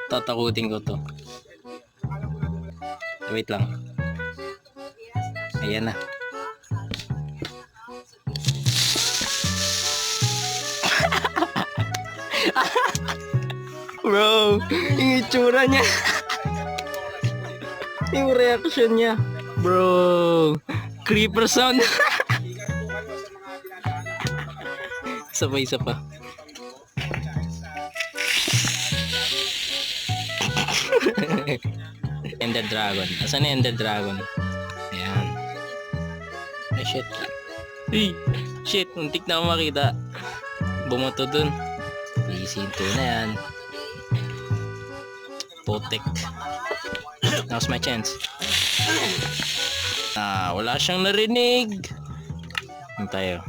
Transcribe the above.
Tatakutin ko to. Wait lang. Ayan na. Bro, yung itsura niya. Yung reaction niya. Bro, creeper sound. Sabay isa pa. Ender Dragon. Asan na Ender Dragon? Ayan. Ay, shit. Hey, shit. Muntik na ako makita. Bumoto dun. Easy to na yan. Putik. Now's my chance. Wala siyang narinig. Ano tayo?